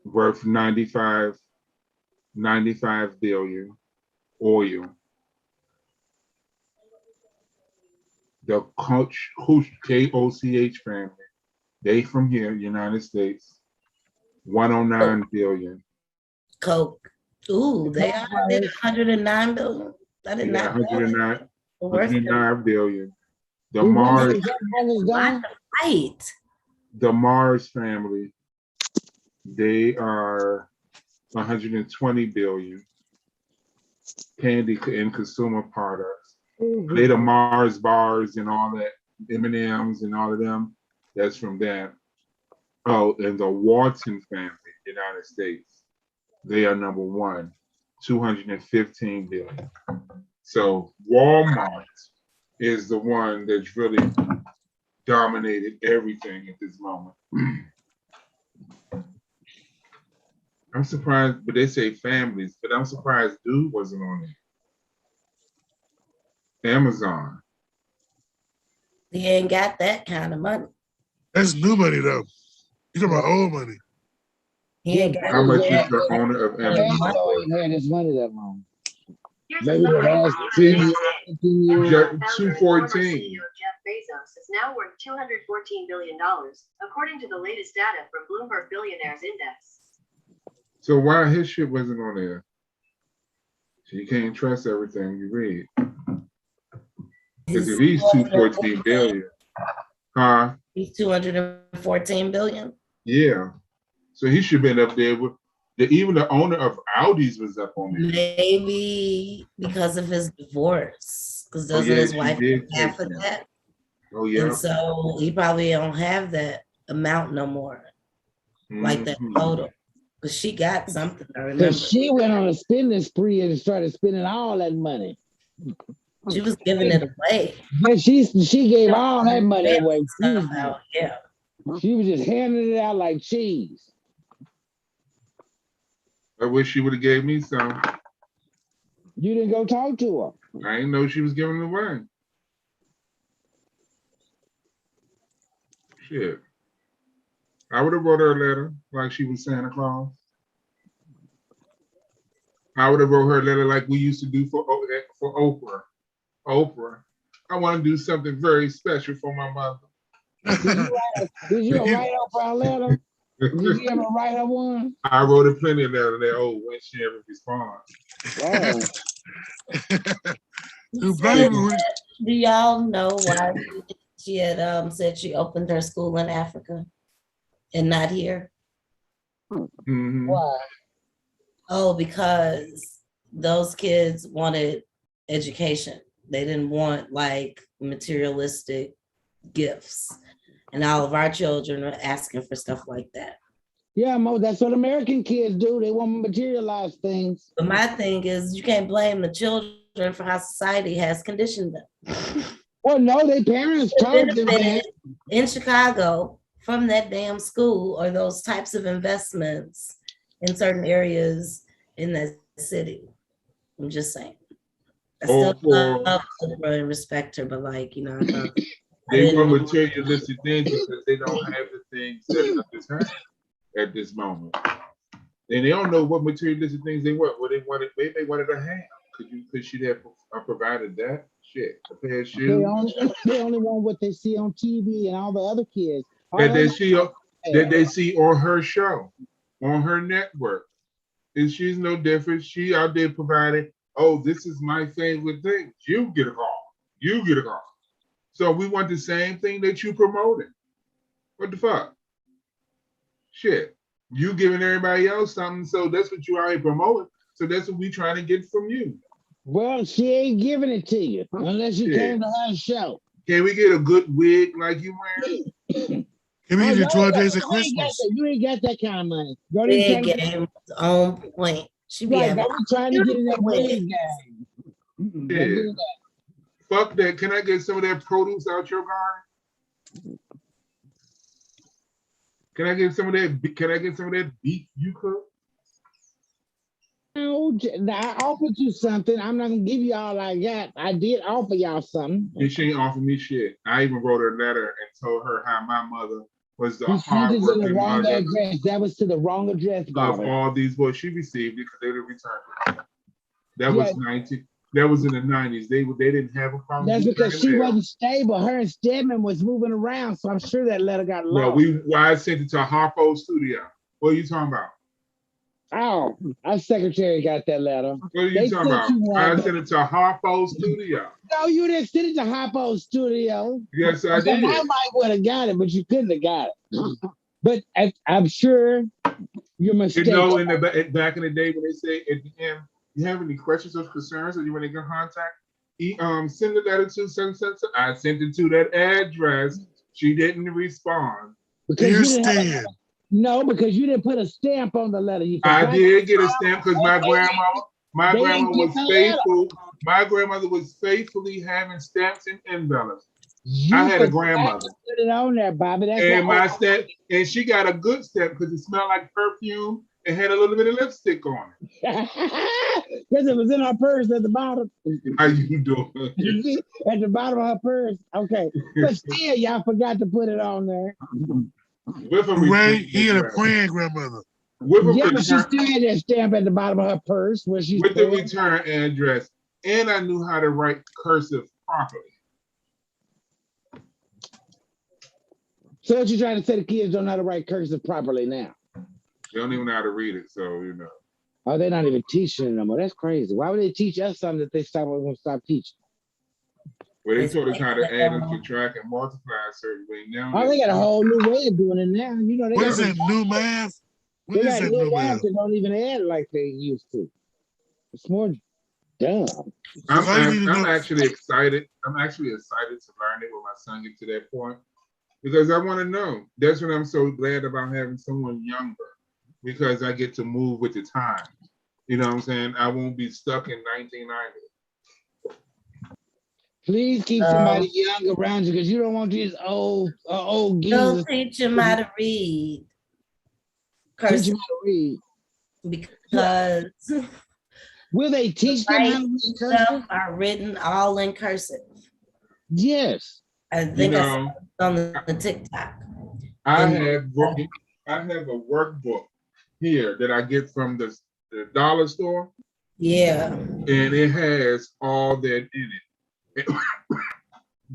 worth 95 billion, oil. The KOCH family, they from here, United States, 109 billion. Coke. Ooh, they did 109 billion. I did not know. 109 billion. The Mars, the Mars family, they are 120 billion. Candy and consumer products. They the Mars bars and all that, M&Ms and all of them. That's from that. Oh, and the Walton family, United States, they are number 1, 215 billion. So Walmart is the one that's really dominated everything at this moment. I'm surprised, but they say families, but I'm surprised dude wasn't on it. Amazon. He ain't got that kind of money. That's new money though. You talking about old money? He ain't got How much is that the owner of Amazon? Bezos ain't had this money that long. Here's Maybe a the summary last of 10 the years, 15 years. Amazon founder and former 214. CEO Jeff Bezos is now worth $214 billion, according to the latest data from Bloomberg Billionaires Index. So why his shit wasn't on there? So you can't trust everything you read. Because if he's 214 billion, huh? He's 214 billion. Yeah. So he should have been up there with even the owner of Audi's was up on there. Maybe because of his divorce, because Oh, doesn't yeah, his she wife did have take for that. that? Oh yeah. And so he probably don't have that amount no more, like that Mhm. total. Because she got something, I remember. Because she went on a spending spree and started spending all that money. She was giving it away. But she gave all that money away. Stuff out, yeah. She was just handing it out like cheese. I wish she would have gave me some. You didn't go talk to her. I didn't know she was giving it away. Shit. I would have wrote her a letter like she was Santa Claus. I would have wrote her a letter like we used to do for Oprah. Oprah, I want to do something very special for my mother. Did you write up our letter? Did you ever write her one? I wrote her plenty of letters. They when she ever responds. Oh. Do y'all know why she had said she opened her school in Africa and not here? Mhm. Why? Oh, because those kids wanted education. They didn't want like materialistic gifts. And all of our children are asking for stuff like that. Yeah, Mo, that's what American kids do. They want materialized things. But my thing is, you can't blame the children for how society has conditioned them. Well, no, their parents told them Benefited that. in Chicago from that damn school or those types of investments in certain areas in that city. I'm just saying. I still love Oprah and respect her, but like, you know, I thought they want materialistic things because they don't have the things that others have at this moment. And they don't know what materialistic things they want. What they wanted, maybe they wanted to have. Could she have provided that? Shit, a pair of shoes. They only want what they see on TV and all the other kids. That they see on her show, on her network. And she's no different. She out there providing, oh, this is my favorite thing. You get a call. You get a call. So we want the same thing that you promoting. What the fuck? Shit. You giving everybody else something, so that's what you already promoting. So that's what we trying to get from you. Well, she ain't giving it to you unless you came to her show. Can we get a good wig like you wearing? Can we get you 12 days of Christmas? You ain't got that kind of money. Big game on point. She be right, don't be trying to get in that wig game. Yeah. Fuck that. Can I get some of that produce out your garden? Can I get some of that beef you cook? No, I offered you something. I'm not gonna give you all I got. I did offer y'all something. And she ain't offer me shit. I even wrote her a letter and told her how my mother was the hardworking mother. Address. That was to the wrong address. Of all these boys, she received it because they didn't return it. That was 19. That was in the 90s. They didn't have a problem. That's because she wasn't stable. Her and Stedman was moving around, so I'm sure that letter got lost. No, I sent it to Harpo Studio. What are you talking about? Oh, our secretary got that letter. What are you talking about? I sent it to Harpo Studio. No, you didn't send it to Harpo Studio. Yes, I did. I might would have got it, but you couldn't have got it. But I'm sure you're mistaken. You know, back in the day when they say at the end, you have any questions or concerns or you want to get in contact, send the letter to such. I sent it to that address. She didn't respond. Dear Stan. No, because you didn't put a stamp on the letter. I did get a stamp because my grandmother was faithful. My grandmother was faithfully having stamps and envelopes. I had a grandmother. Put it on there, Bobby. That's and my stamp, and she got a good stamp because it smelled like perfume and had a little bit of lipstick on it. Because it was in her purse at the bottom. How you doing? You see, at the bottom of her purse. Okay. But still, y'all forgot to put it on there. With a Ray, return he had a address. praying grandmother. With a Yeah, but she return, still had that stamp at the bottom of her purse where she's with the paying. return address, and I knew how to write cursive properly. So what you trying to say the kids don't know how to write cursive properly now? They don't even know how to read it, so you know. Oh, they're not even teaching it no more. That's crazy. Why would they teach us something that they gonna stop teaching? Well, they taught us how to add and subtract and multiply a certain way. Now Oh, they got a whole new way of doing it now. You know, they What got, is that new math? What they is got that new new math math? that don't even add like they used to. It's more dumb. All you need to I'm know- actually excited. I'm actually excited to learn it when my son gets to that point because I want to know. That's what I'm so glad about having someone younger because I get to move with the time. You know what I'm saying? I won't be stuck in 1990. Please keep somebody young around you because you don't want these old Don't geezers. teach them how to read Teach cursive them how to read. because Will they teach them how to read cursive? stuff are written all in cursive. Yes. I You think I saw know, it on the TikTok. I have a workbook here that I get from the dollar store, Yeah. and it has all that in it.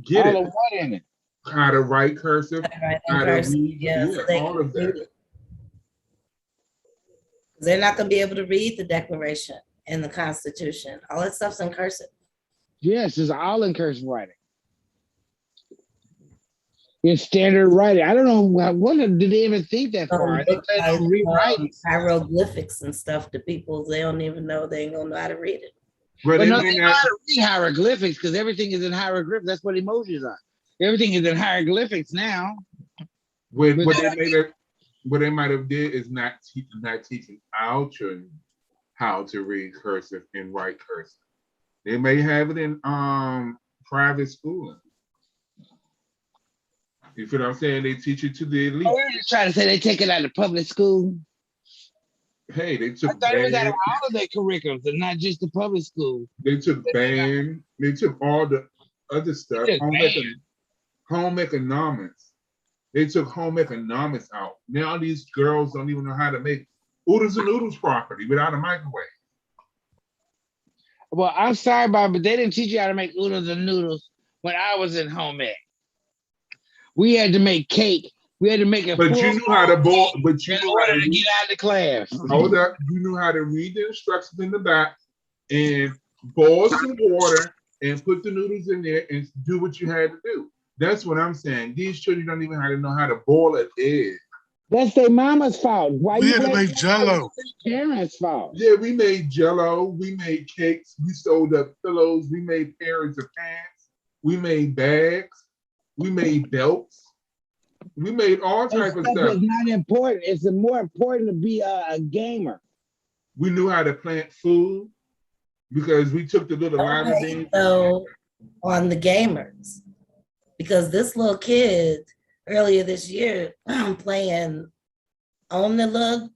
Get All it? of what in it? How to write cursive, Right, in how to cursive, read, yeah, so yeah, they all can of read that. it. They're not going to be able to read the Declaration and the Constitution. All that stuff's in cursive. Yes, it's all in cursive writing. It's standard writing. I don't know. What did they even think that far? I think they don't rewrite it. Hieroglyphics and stuff to people. They don't even know. They ain't going to know how to read it. But But they no, may they know not, how to read hieroglyphics because everything is in hieroglyphics. That's what emojis are. Everything is in hieroglyphics now. what they might have did is not teaching our children how to read cursive and write cursive. They may have it in private schooling. You feel what I'm saying? They teach it to the elite. Oh, you're just trying to say they take it out of public school? Hey, they I took thought it was out of band, all of their curriculums and not just the public school. they took band, they took all the other stuff, They took home economics. They took home economics out. Now these girls don't even know how to make oodles and noodles properly without a microwave. Well, I'm sorry, Bob, but they didn't teach you how to make oodles and noodles when I was in home ec. We had to make cake. We had to make a But you knew how to boil, but you in knew how order to to get out of the class. hold up. You knew how to read the instructions in the back and boil some water and put the noodles in there and do what you had to do. That's what I'm saying. These children don't even know how to boil an egg. That's their mama's fault. Why We you had to blaming make Jell-O. their parents' fault? Yeah, we made Jell-O, we made cakes, we sewed up pillows, we made pairs of pants, we made bags, we made belts, we made all That type of stuff stuff. is not important. It's more important to be a gamer. We knew how to plant food because we took the little lima Okay, beans. so on the gamers, because this little kid earlier this year playing on the little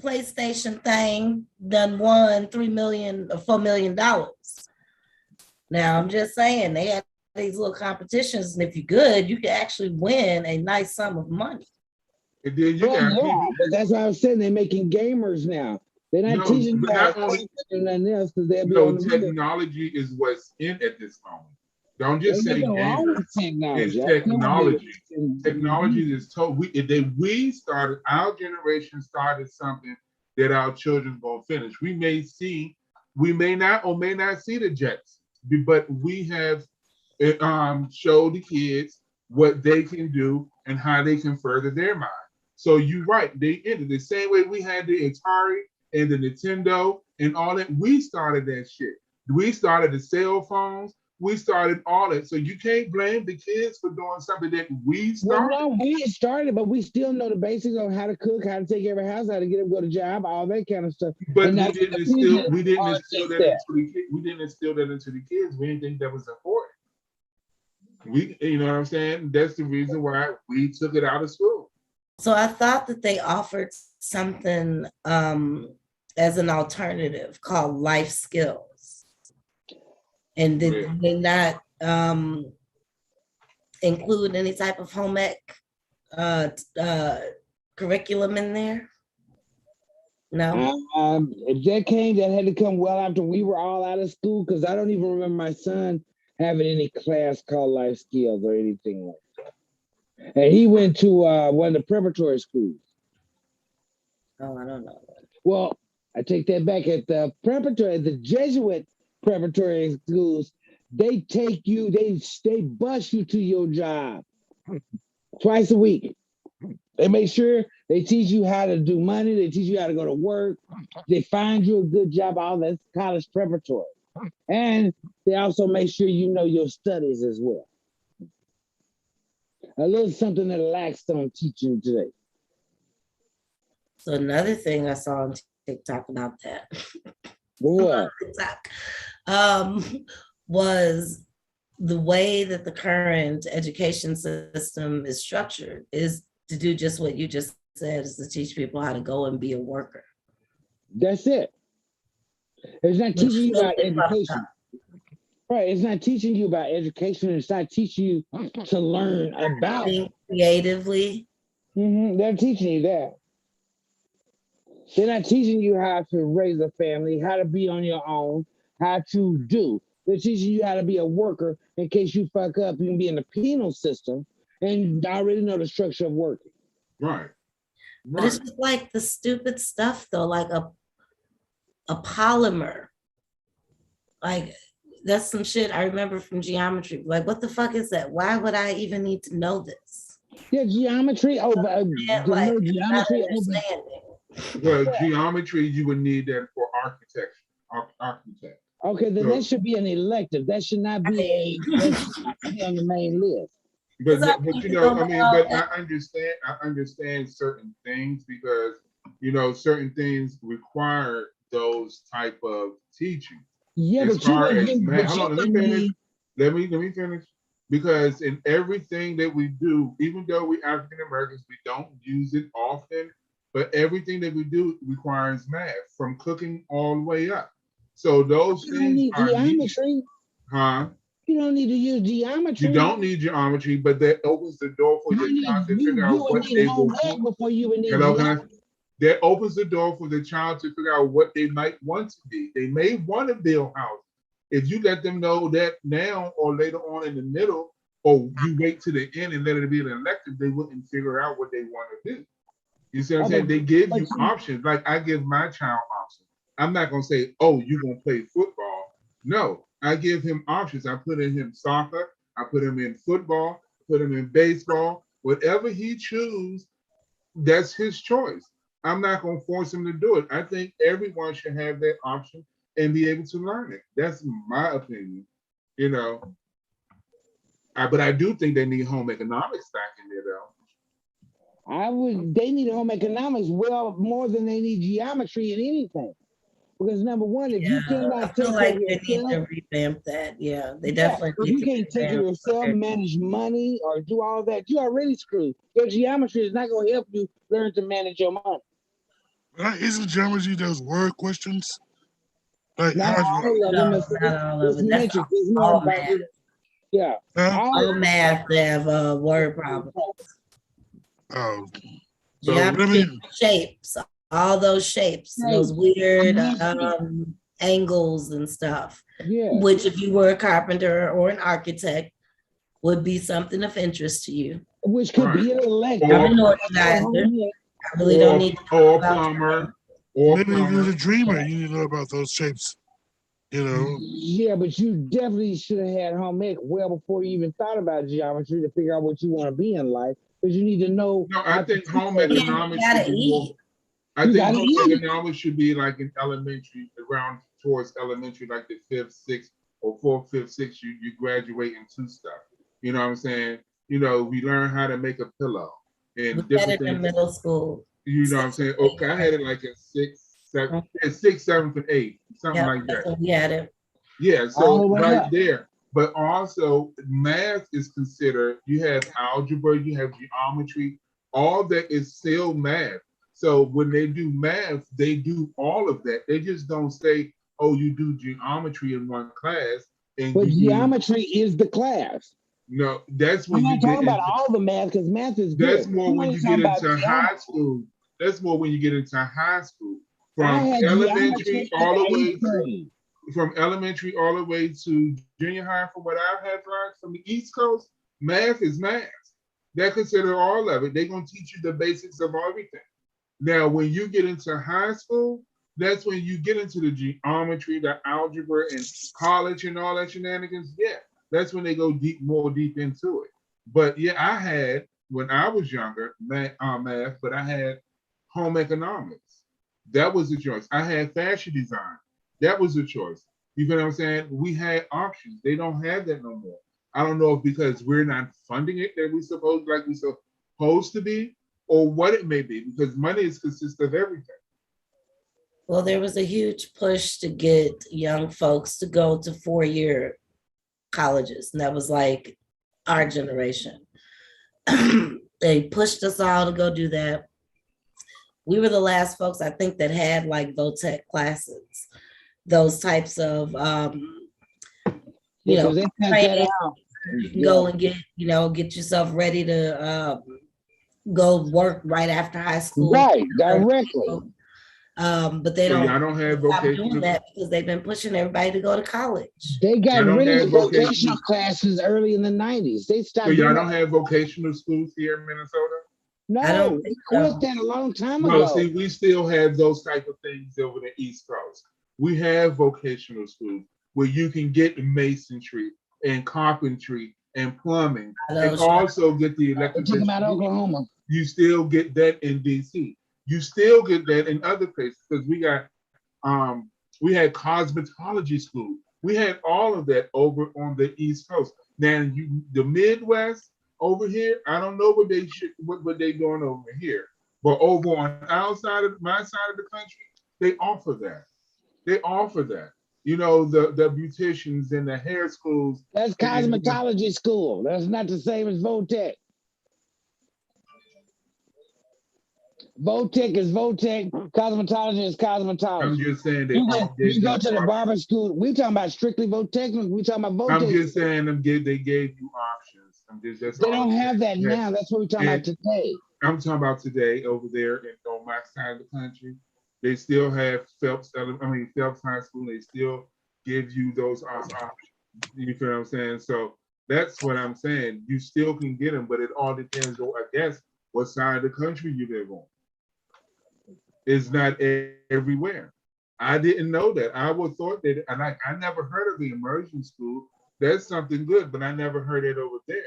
PlayStation thing done won $3 million or $4 million. Now I'm just saying they had these little competitions, and if you're good, you can actually win a nice sum of money. And then you Well, got yeah, people. but that's what I was saying. They're making gamers now. They're not No, teaching but you not how only- to do nothing else because they'll be No, on the video. technology is what's in at this moment. Don't just There's say nothing wrong gamers. with technology. It's I can't technology. believe- Technology is told we started, our generation started something that our children gonna finish. We may not or may not see the jets, but we have showed the kids what they can do and how they can further their mind. So you're right, they ended the same way we had the Atari and the Nintendo and all that. We started that shit. We started the cell phones. We started all that. So you can't blame the kids for doing something that we Well, started. no, we ain't started, but we still know the basics on how to cook, how to take care of a house, how to get them go to job, all that kind of stuff. But And we that's didn't the instill reason we didn't all instill this that stuff. into the kids. We didn't instill that into the kids. We didn't think that was important. You know what I'm saying? That's the reason why we took it out of school. So I thought that they offered something as an alternative called life skills. And did they not include any type of home ec curriculum in there? No. If that came, that had to come well after we were all out of school, because I don't even remember my son having any class called life skills or anything like that. And he went to one of the preparatory schools. Oh, I don't know. Well, I take that back. At the preparatory, the Jesuit preparatory schools, they take you, they bus you to your job twice a week. They make sure they teach you how to do money. They teach you how to go to work. They find you a good job. All that's college preparatory. And they also make sure you know your studies as well. A little something that lacks on teaching today. So another thing I saw on TikTok about that What? Was the way that the current education system is structured is to do just what you just said, is to teach people how to go and be a worker. That's it. It's not teaching you about education. Right. It's not teaching you about education. It's not teaching you to learn about think creatively. They're teaching you that. They're not teaching you how to raise a family, how to be on your own, how to do. They're teaching you how to be a worker in case you fuck up. You can be in the penal system and already know the structure of working. Right. But it's just like the stupid stuff though, like a polymer. Like that's some shit I remember from geometry. Like, what the fuck is that? Why would I even need to know this? Yeah, geometry. Geometry. Well, geometry, you would need that for architect. Okay, then that should be an elective. That should not be on the main list. But you know, I mean, but I understand certain things because you know certain things require those type of teaching. Yeah, as but far you as math, hold on, let me finish. Because in everything that we do, even though we African Americans, we don't use it often, but everything that we do requires math, from cooking all the way up. So those things are geometry. Huh? You don't need to use geometry. You don't need geometry, but that opens the door for your child to figure out what they will do. Before you would need that opens the door for the child to figure out what they might want to be. They may want to build houses. If you let them know that now or later on in the middle, or you wait to the end and let it be an elective, they wouldn't figure out what they want to do. You see what I'm saying? They give you options. Like I give my child options. I'm not going to say, oh, you're going to play football. No, I give him options. I put in him soccer. I put him in football, put him in baseball. Whatever he chooses, that's his choice. I'm not going to force him to do it. I think everyone should have that option and be able to learn it. That's my opinion, you know. But I do think they need home economics back in there, though. They need home economics well more than they need geometry in anything. Because number one, if you cannot take care of yourself, they need to revamp that. Yeah, they definitely. If you can't take care of yourself, manage money, or do all that, you're already screwed. Your geometry is not going to help you learn to manage your money. Isn't geometry those word questions? Like not all of them. Not all of it. That's all math. Yeah. All math they have word problems. Oh. Geometry, shapes, all those shapes, those weird angles and stuff. Yeah. Which, if you were a carpenter or an architect, would be something of interest to you. Which could be an elective. I'm an organizer. I really don't need to know about plumber. Maybe if you're a dreamer, you need to know about those shapes. You know. Yeah, but you definitely should have had home ec well before you even thought about geometry to figure out what you want to be in life. Because you need to know. No, I think home economics. I think home economics should be like in elementary, around towards elementary, like the 5th, 6th, or 4th, 5th, 6th. You graduate into stuff. You know what I'm saying? You know, we learn how to make a pillow and different things. In middle school. You know what I'm saying? Okay, I had it like in 6th, 7th, and 8th, something like that. We had it. Yeah, so right there. But also, math is considered. You have algebra, you have geometry. All that is still math. So when they do math, they do all of that. They just don't say, oh, you do geometry in one class and But you do, geometry is the class. no, that's I'm when you not get talking about into, all the math because math is that's good. more I'm when only you talking get about into high geometry. school. That's more when you get into high school. I From had elementary geometry in all the the way eighth to, grade. from elementary all the way to junior high, from what I've had learned from the East Coast, math is math. They consider all of it. They're going to teach you the basics of everything. Now, when you get into high school, that's when you get into the geometry, the algebra, and college and all that shenanigans. Yeah, that's when they go deep, more deep into it. But yeah, I had, when I was younger, math, but I had home economics. That was a choice. I had fashion design. That was a choice. You know what I'm saying? We had options. They don't have that no more. I don't know if because we're not funding it that we supposed to be, or what it may be, because money is consists of everything. Well, there was a huge push to get young folks to go to 4-year colleges, and that was like our generation. They pushed us all to go do that. We were the last folks, I think, that had like VOTEC classes, those types of, you know, Because they sent that training. out. You can go and get, you know, get yourself ready to go work right after high school. Right, directly. But they So don't y'all don't have stop doing vocational. that because they've been pushing everybody to go to college. They got Y'all don't rid have of vocational. vocational classes early in the 90s. They So stopped y'all doing don't that. have vocational schools here in Minnesota? I don't No, they think quit so. that a long time No, ago. see, we still have those type of things over the East Coast. We have vocational schools where you can get masonry and carpentry and plumbing, and also get the They took them out of electrical. Oklahoma. You still get that in DC. You still get that in other places because we got we had cosmetology school. We had all of that over on the East Coast. Now the Midwest over here, I don't know what they doing over here, but over on outside of my side of the country, they offer that. They offer that. You know, the beauticians and the hair schools. That's cosmetology school. That's not the same as VOTEC. VOTEC is VOTEC. Cosmetology is cosmetology. I'm just saying they You go to the barber school. We talking about strictly VOTEC. We talking about VOTEC. I'm just saying they gave you options. They don't have that now. That's what we're talking about today. I'm talking about today over there on my side of the country. They still have Phelps High School. They still give you those options. You feel what I'm saying? So that's what I'm saying. You still can get them, but it all depends on, I guess, what side of the country you live on. It's not everywhere. I didn't know that. I would thought that, and I never heard of the immersion school. That's something good, but I never heard it over there.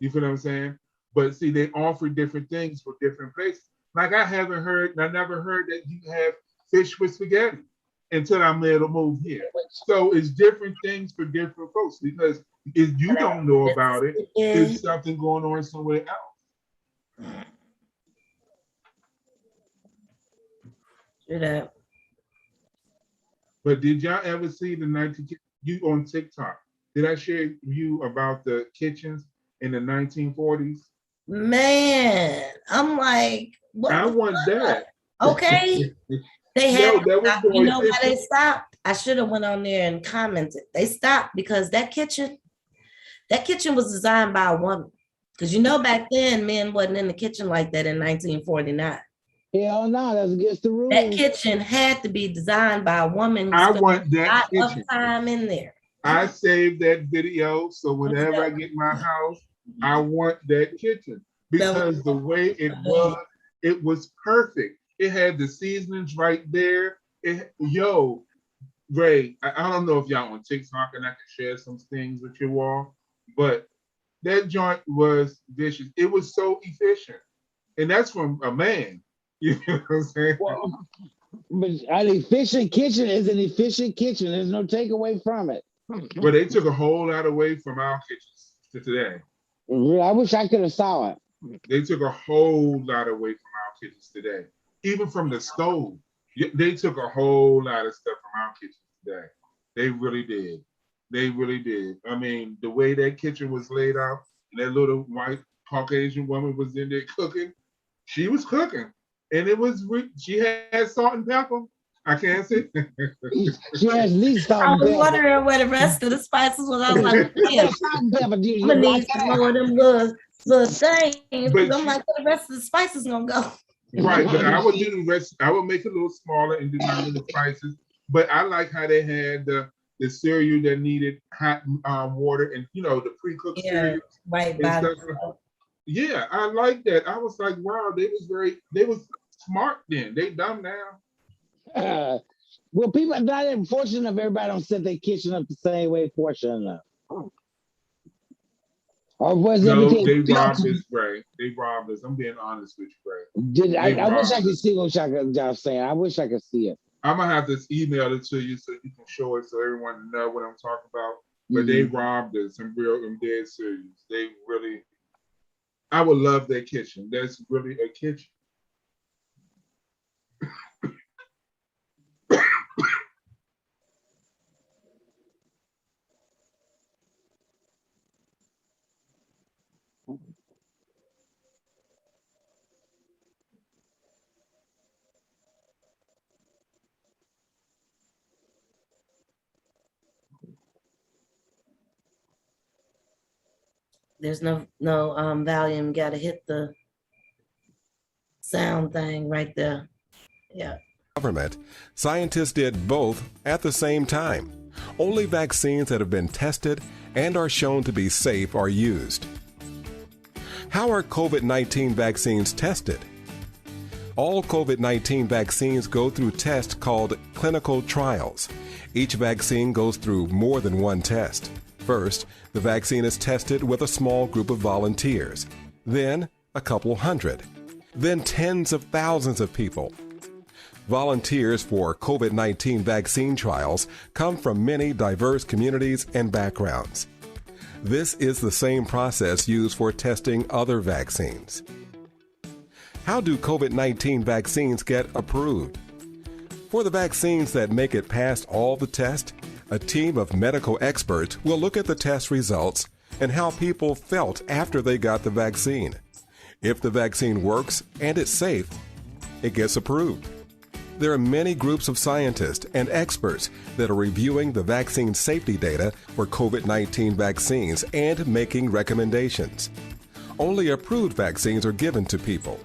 You feel what I'm saying? But see, they offer different things for different places. Like I never heard that you have fish with spaghetti until I made a move here. So it's different things for different folks because if you don't know about it, there's something going on somewhere else. But did y'all ever see you on TikTok? Did I share you about the kitchens in the 1940s? Man, I'm like, what? I want that. Okay. They had, you know why they efficient. stopped? I should have went on there and commented. They stopped because that kitchen was designed by a woman. Because you know back then, men wasn't in the kitchen like that in 1949. Hell no, that's against the rules. That kitchen had to be designed by a woman. I want that a lot kitchen. of time in there. I saved that video, so whenever I get my house, I want that kitchen because the way it was perfect. It had the seasonings right there. Ray, I don't know if y'all on TikTok and I can share some things with you all, but that joint was vicious. It was so efficient, and that's from a man. You know what I'm saying? Well, but an efficient kitchen is an efficient kitchen. There's no takeaway from it. But they took a whole lot away from our kitchens to today. I wish I could have saw it. They took a whole lot away from our kitchens today. Even from the stove, they took a whole lot of stuff from our kitchens today. They really did. They really did. I mean, the way that kitchen was laid out, and that little white Caucasian woman was in there cooking, She was cooking, and it was she had salt and pepper. I can't say. She has least salt I and was pepper. wondering where the rest of the spices was. I was like, yeah, Salt and pepper, you I'm gonna like need some more of them little things. But I'm like, where the rest of the spices gonna go? Right, but I would do the rest. I would make it a little smaller and do my little spices. But I like how they had the cereal that needed hot water and the pre-cooked cereal Right and by stuff. Yeah, I like that. I was like, wow, they was smart then. They dumb now. Well, people are not fortunate enough. Everybody don't set their kitchen up the same way. Fortunate enough. Or was No, everything they built robbed to- us, Ray. They robbed us. I'm being honest with you, Ray. Did They I wish I robbed could us. see what y'all saying. I wish I could see it. I'm gonna have to email it to you so you can show it so everyone know what I'm talking about. But they robbed us. I'm dead serious. They really. I would love their kitchen. That's really a kitchen. There's no volume. Got to hit the sound thing right there. Yeah. Government, scientists did both at the same time. Only vaccines that have been tested and are shown to be safe are used. How are COVID-19 vaccines tested? All COVID-19 vaccines go through tests called clinical trials. Each vaccine goes through more than one test. First, the vaccine is tested with a small group of volunteers, then a couple hundred, then tens of thousands of people. Volunteers for COVID-19 vaccine trials come from many diverse communities and backgrounds. This is the same process used for testing other vaccines. How do COVID-19 vaccines get approved? For the vaccines that make it past all the tests, a team of medical experts will look at the test results and how people felt after they got the vaccine. If the vaccine works and it's safe, it gets approved. There are many groups of scientists and experts that are reviewing the vaccine safety data for COVID-19 vaccines and making recommendations. Only approved vaccines are given to people.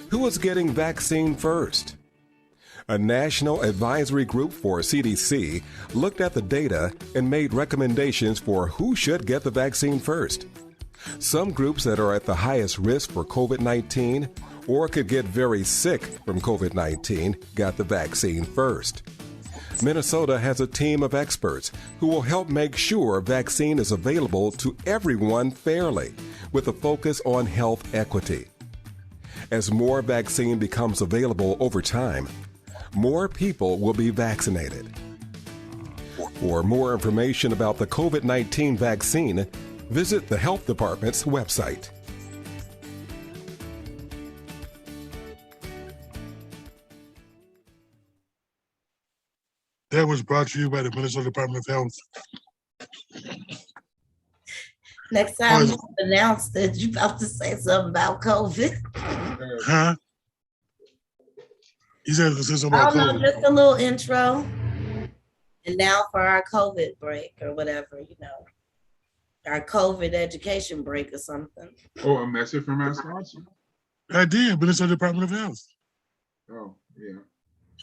Who is getting vaccine first? A national advisory group for CDC looked at the data and made recommendations for who should get the vaccine first. Some groups that are at the highest risk for COVID-19 or could get very sick from COVID-19 got the vaccine first. Minnesota has a team of experts who will help make sure vaccine is available to everyone fairly, with a focus on health equity. As more vaccine becomes available over time, more people will be vaccinated. For more information about the COVID-19 vaccine, visit the Health Department's website. That was brought to you by the Minnesota Department of Health. Next time you announce that you're about to say something about COVID. Huh? You said this is something about I don't know, COVID. just a little intro. And now for our COVID break or whatever, our COVID education break or something. Oh, a message from our sponsor. I did, Minnesota Department of Health. Oh, yeah.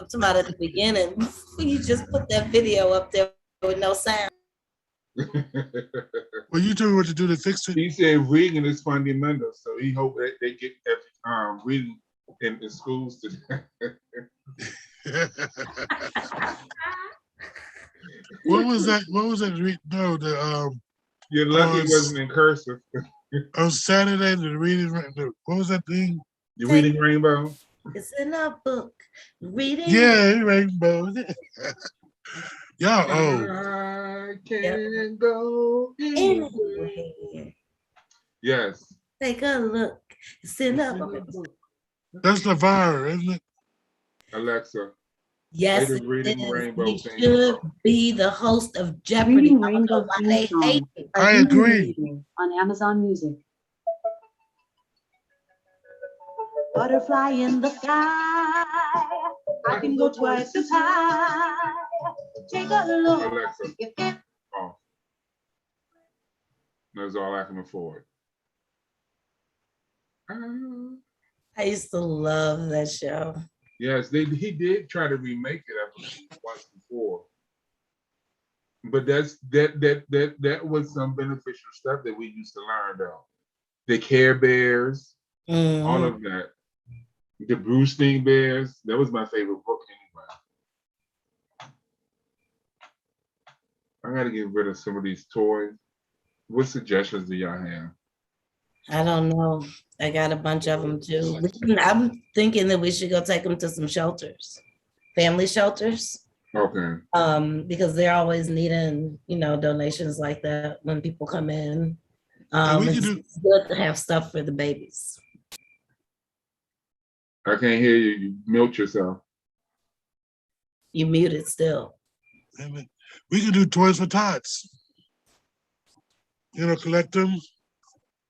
I'm talking about at the beginning. You just put that video up there with no sound. Well, you told me what to do to fix it. He said reading is fundamental, so he hoped that they get reading in the schools today. What was that? No, You're lucky it wasn't in cursive. on Saturday, the reading. What was that thing? The reading rainbow. It's in a book. Reading. Yeah, rainbow. Y'all old. I can go anywhere. Anyway, Yes. take a look. It's in a book. That's the virus, isn't it? Alexa. Yes, Play the it Reading is. Rainbow He theme should song. be the host of Jeopardy. Reading I don't know Rainbow why theme they song. hate it. I agree. On Amazon Music. butterfly in the sky. I can go twice as high. Take a look. Alexa, off. That's all I can afford. I used to love that show. Yes, he did try to remake it, I believe, once before. But that was some beneficial stuff that we used to learn though. The Care Bears, all of that. The Brewstein Bears, that was my favorite book anyway. I gotta get rid of some of these toys. What suggestions do y'all have? I don't know. I got a bunch of them too. I'm thinking that we should go take them to some shelters, family shelters. Okay. Because they're always needing, donations like that when people come in. It's good to have stuff for the babies. I can't hear you. You mute yourself. You muted still. We can do toys for tots. Collect them.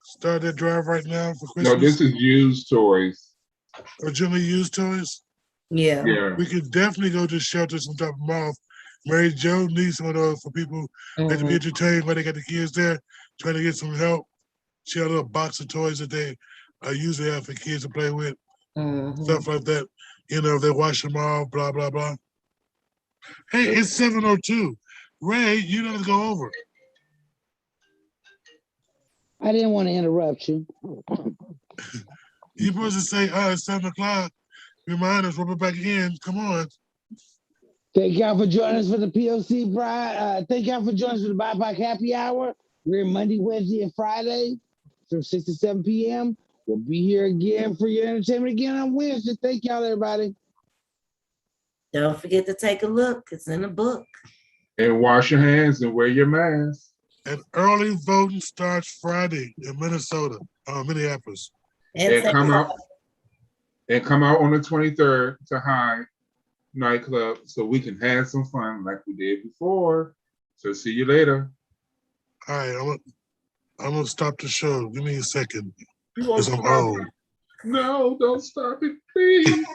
Start that drive right now for Christmas. No, this is used toys. Or generally used toys? Yeah. We could definitely go to shelters and drop them off. Mary Jo needs some of those for people that can be entertained while they got the kids there, trying to get some help. She had a little box of toys that they usually have for kids to play with. Stuff like that. If they wash them off, blah, blah, blah. Hey, it's 7:02. Ray, you don't have to go over. I didn't want to interrupt you. You're supposed to say, it's 7 o'clock. Remind us, rub it back in. Come on. Thank y'all for joining us for the POC Pride. Thank y'all for joining us for the Bipoc Happy Hour. We're Monday, Wednesday, and Friday from 6 to 7 p.m. We'll be here again for your entertainment again on Wednesday. Thank y'all, everybody. Don't forget to take a look. It's in the book. And wash your hands and wear your mask. And early voting starts Friday in Minneapolis. And come out on the 23rd to High Nightclub so we can have some fun like we did before. So see you later. All right, I'm gonna stop the show. Give me a second. You won't Because I'm old. No, don't stop it, please.